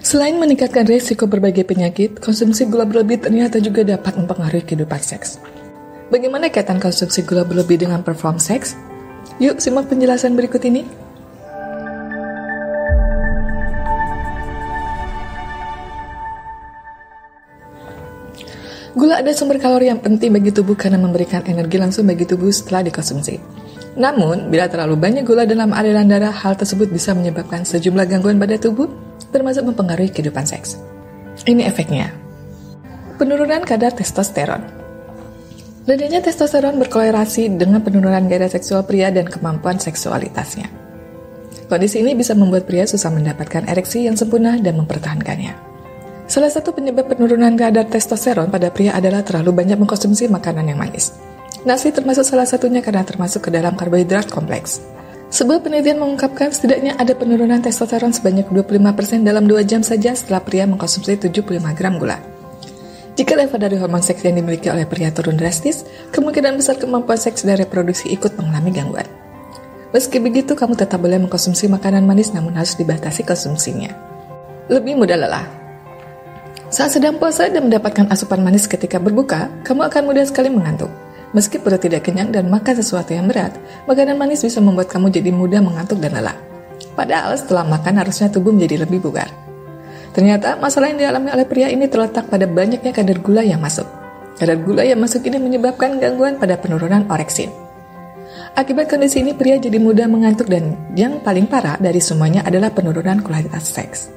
Selain meningkatkan risiko berbagai penyakit, konsumsi gula berlebih ternyata juga dapat mempengaruhi kehidupan seks. Bagaimana kaitan konsumsi gula berlebih dengan perform seks? Yuk simak penjelasan berikut ini. Gula adalah sumber kalori yang penting bagi tubuh karena memberikan energi langsung bagi tubuh setelah dikonsumsi. Namun, bila terlalu banyak gula dalam aliran darah, hal tersebut bisa menyebabkan sejumlah gangguan pada tubuh, termasuk mempengaruhi kehidupan seks. Ini efeknya. Penurunan kadar testosteron. Rendahnya testosteron berkorelasi dengan penurunan gairah seksual pria dan kemampuan seksualitasnya. Kondisi ini bisa membuat pria susah mendapatkan ereksi yang sempurna dan mempertahankannya. Salah satu penyebab penurunan kadar testosteron pada pria adalah terlalu banyak mengkonsumsi makanan yang manis. Nasi termasuk salah satunya karena termasuk ke dalam karbohidrat kompleks. Sebuah penelitian mengungkapkan setidaknya ada penurunan testosteron sebanyak 25% dalam 2 jam saja setelah pria mengkonsumsi 75 gram gula. Jika level dari hormon seks yang dimiliki oleh pria turun drastis, kemungkinan besar kemampuan seks dan reproduksi ikut mengalami gangguan. Meski begitu, kamu tetap boleh mengkonsumsi makanan manis namun harus dibatasi konsumsinya. Lebih mudah lelah. Saat sedang puasa dan mendapatkan asupan manis ketika berbuka, kamu akan mudah sekali mengantuk. Meski perut tidak kenyang dan makan sesuatu yang berat, makanan manis bisa membuat kamu jadi mudah mengantuk dan lelah. Padahal setelah makan harusnya tubuh menjadi lebih bugar. Ternyata masalah yang dialami oleh pria ini terletak pada banyaknya kadar gula yang masuk. Kadar gula yang masuk ini menyebabkan gangguan pada penurunan oreksin. Akibat kondisi ini pria jadi mudah mengantuk dan yang paling parah dari semuanya adalah penurunan kualitas seks.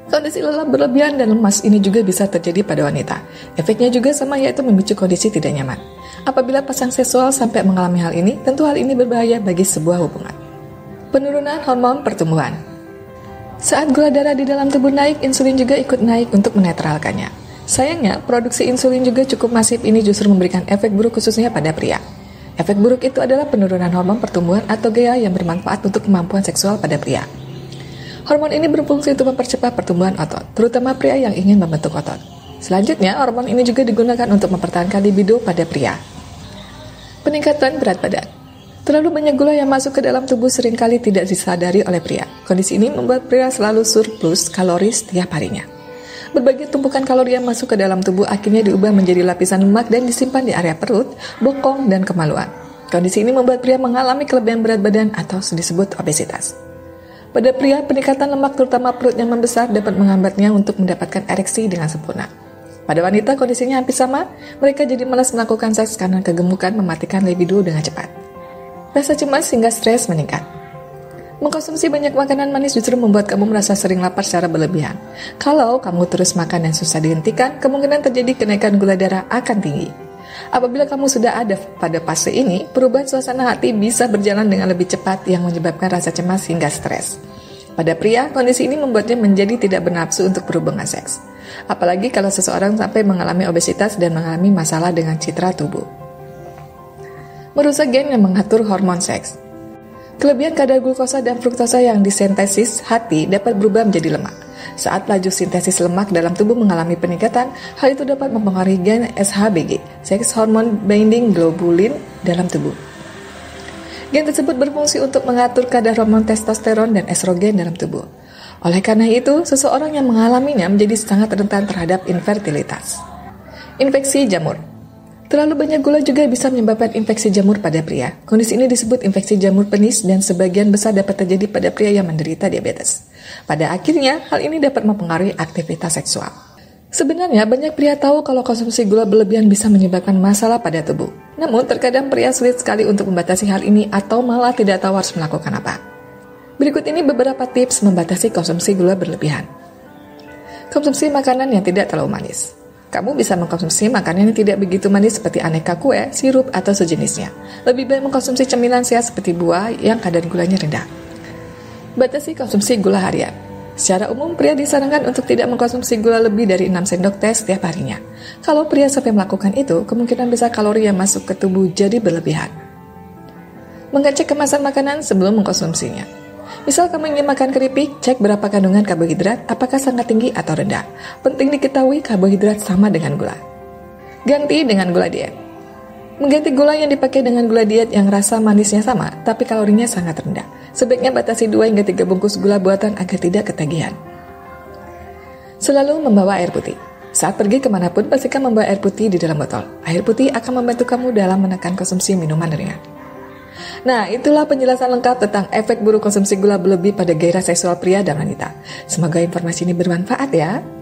Kondisi lelah berlebihan dan lemas ini juga bisa terjadi pada wanita. Efeknya juga sama, yaitu memicu kondisi tidak nyaman. Apabila pasang seksual sampai mengalami hal ini, tentu hal ini berbahaya bagi sebuah hubungan. Penurunan hormon pertumbuhan. Saat gula darah di dalam tubuh naik, insulin juga ikut naik untuk menetralkannya. Sayangnya, produksi insulin juga cukup masif ini justru memberikan efek buruk khususnya pada pria. Efek buruk itu adalah penurunan hormon pertumbuhan atau GH yang bermanfaat untuk kemampuan seksual pada pria. Hormon ini berfungsi untuk mempercepat pertumbuhan otot, terutama pria yang ingin membentuk otot. Selanjutnya, hormon ini juga digunakan untuk mempertahankan libido pada pria. Peningkatan berat badan. Terlalu banyak gula yang masuk ke dalam tubuh seringkali tidak disadari oleh pria. Kondisi ini membuat pria selalu surplus kalori setiap harinya. Berbagai tumpukan kalori yang masuk ke dalam tubuh akhirnya diubah menjadi lapisan lemak dan disimpan di area perut, bokong, dan kemaluan. Kondisi ini membuat pria mengalami kelebihan berat badan atau disebut obesitas. Pada pria, peningkatan lemak terutama perut yang membesar dapat menghambatnya untuk mendapatkan ereksi dengan sempurna. Pada wanita kondisinya hampir sama, mereka jadi malas melakukan seks karena kegemukan mematikan libido dengan cepat. Rasa cemas hingga stres meningkat. Mengkonsumsi banyak makanan manis justru membuat kamu merasa sering lapar secara berlebihan. Kalau kamu terus makan dan susah dihentikan, kemungkinan terjadi kenaikan gula darah akan tinggi. Apabila kamu sudah ada pada fase ini, perubahan suasana hati bisa berjalan dengan lebih cepat yang menyebabkan rasa cemas hingga stres. Pada pria, kondisi ini membuatnya menjadi tidak bernafsu untuk berhubungan seks. Apalagi kalau seseorang sampai mengalami obesitas dan mengalami masalah dengan citra tubuh. Merusak gen yang mengatur hormon seks. Kelebihan kadar glukosa dan fruktosa yang disintesis hati dapat berubah menjadi lemak. Saat laju sintesis lemak dalam tubuh mengalami peningkatan, hal itu dapat mempengaruhi gen SHBG, Sex Hormone Binding Globulin dalam tubuh. Gen tersebut berfungsi untuk mengatur kadar hormon testosteron dan estrogen dalam tubuh. Oleh karena itu, seseorang yang mengalaminya menjadi sangat rentan terhadap infertilitas. Infeksi jamur. Terlalu banyak gula juga bisa menyebabkan infeksi jamur pada pria. Kondisi ini disebut infeksi jamur penis dan sebagian besar dapat terjadi pada pria yang menderita diabetes. Pada akhirnya, hal ini dapat mempengaruhi aktivitas seksual. Sebenarnya, banyak pria tahu kalau konsumsi gula berlebihan bisa menyebabkan masalah pada tubuh. Namun, terkadang pria sulit sekali untuk membatasi hal ini atau malah tidak tahu harus melakukan apa. Berikut ini beberapa tips membatasi konsumsi gula berlebihan. Konsumsi makanan yang tidak terlalu manis. Kamu bisa mengkonsumsi makanan yang tidak begitu manis seperti aneka kue, sirup, atau sejenisnya. Lebih baik mengkonsumsi cemilan sehat seperti buah yang kadar gulanya rendah. Batasi konsumsi gula harian. Secara umum, pria disarankan untuk tidak mengkonsumsi gula lebih dari 6 sendok teh setiap harinya. Kalau pria sampai melakukan itu, kemungkinan besar kalori yang masuk ke tubuh jadi berlebihan. Mengecek kemasan makanan sebelum mengkonsumsinya. Misal kamu ingin makan keripik, cek berapa kandungan karbohidrat, apakah sangat tinggi atau rendah. Penting diketahui karbohidrat sama dengan gula. Ganti dengan gula diet. Mengganti gula yang dipakai dengan gula diet yang rasa manisnya sama, tapi kalorinya sangat rendah. Sebaiknya batasi 2 hingga 3 bungkus gula buatan agar tidak ketagihan. Selalu membawa air putih. Saat pergi kemanapun, pastikan membawa air putih di dalam botol. Air putih akan membantu kamu dalam menekan konsumsi minuman ringan. Nah, itulah penjelasan lengkap tentang efek buruk konsumsi gula berlebih pada gairah seksual pria dan wanita. Semoga informasi ini bermanfaat ya.